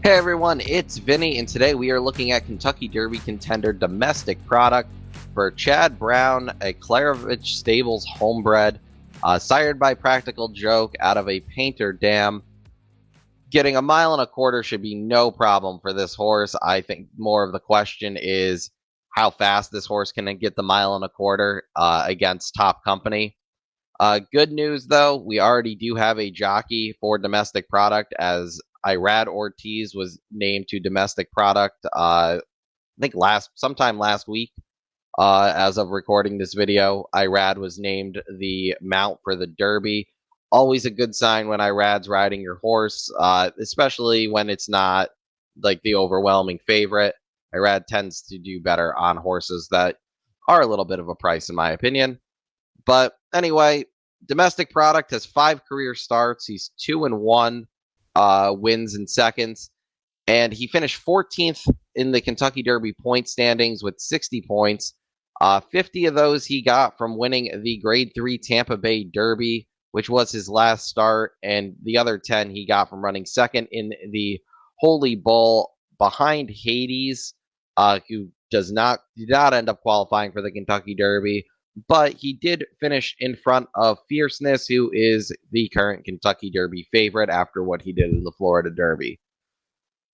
Hey everyone, it's Vinny, and today we are looking at Kentucky Derby Contender domestic product for Chad Brown, a Kalleward Stables homebred, sired by Practical Joke out of a Painter Dam. Getting a mile and a quarter should be no problem for this horse. I think more of the question is how fast this horse can get the mile and a quarter against top company. Good news, though, we already do have a jockey for domestic product, as Irad Ortiz was named to domestic product, I think sometime last week. As of recording this video, Irad was named the mount for the Derby. Always a good sign when Irad's riding your horse, especially when it's not like the overwhelming favorite. Irad tends to do better on horses that are a little bit of a price, in my opinion. But anyway, domestic product has 5 career starts. He's 2-1 wins and seconds, and he finished 14th in the Kentucky Derby point standings with 60 points. 50 of those he got from winning the Grade 3 Tampa Bay Derby, which was his last start, and the other 10 he got from running second in the Holy Bull behind Hades, who did not end up qualifying for the Kentucky Derby. But he did finish in front of Fierceness, who is the current Kentucky Derby favorite after what he did in the Florida Derby.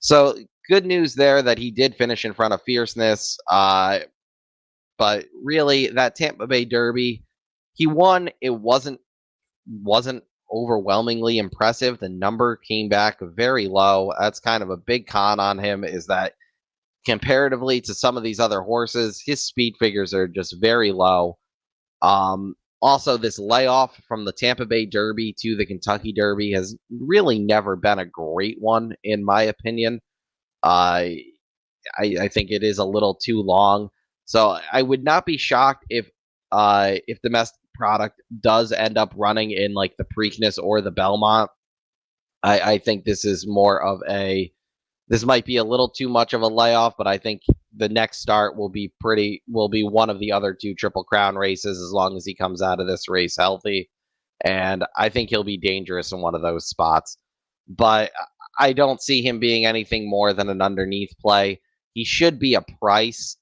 So good news there that he did finish in front of Fierceness. But really, that Tampa Bay Derby, he won. It wasn't overwhelmingly impressive. The number came back very low. That's kind of a big con on him, is that comparatively to some of these other horses, his speed figures are just very low. Also, this layoff from the Tampa Bay Derby to the Kentucky Derby has really never been a great one, in my opinion. I think it is a little too long, so I would not be shocked if domestic product does end up running in like the Preakness or the Belmont. I think this is more of this might be a little too much of a layoff, but I think the next start will be one of the other 2 Triple Crown races, as long as he comes out of this race healthy. And I think he'll be dangerous in one of those spots. But I don't see him being anything more than an underneath play. He should be a price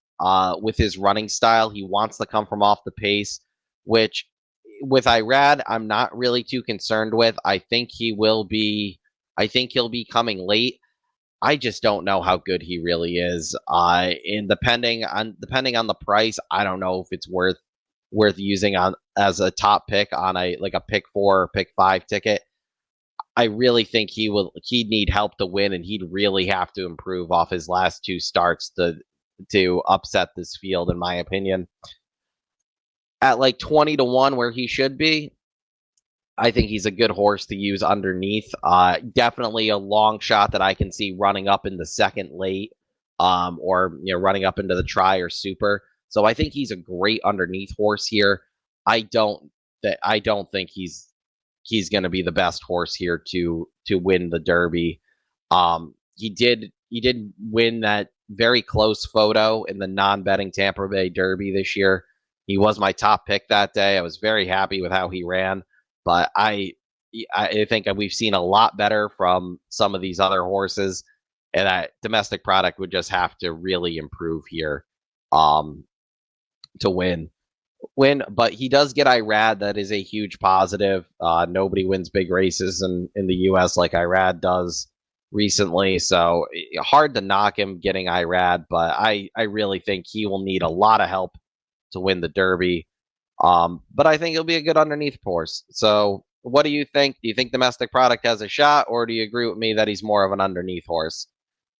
with his running style. He wants to come from off the pace, which with Irad, I'm not really too concerned with. I think he'll be coming late. I just don't know how good he really is. And depending on the price, I don't know if it's worth using on as a top pick on a pick 4 or pick 5 ticket. I really think he'd need help to win, and he'd really have to improve off his last 2 starts to upset this field, in my opinion. At like 20-1 where he should be, I think he's a good horse to use underneath. Definitely a long shot that I can see running up in the second late, or running up into the try or super. So I think he's a great underneath horse here. I don't think he's going to be the best horse here to win the Derby. He did win that very close photo in the non-betting Tampa Bay Derby this year. He was my top pick that day. I was very happy with how he ran. But I think we've seen a lot better from some of these other horses, and that domestic product would just have to really improve here to win. But he does get Irad. That is a huge positive. Nobody wins big races in the U.S. like Irad does recently, so hard to knock him getting Irad. But I really think he will need a lot of help to win the Derby. But I think it'll be a good underneath horse. So what do you think? Do you think domestic product has a shot, or do you agree with me that he's more of an underneath horse?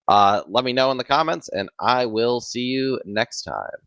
Let me know in the comments, and I will see you next time.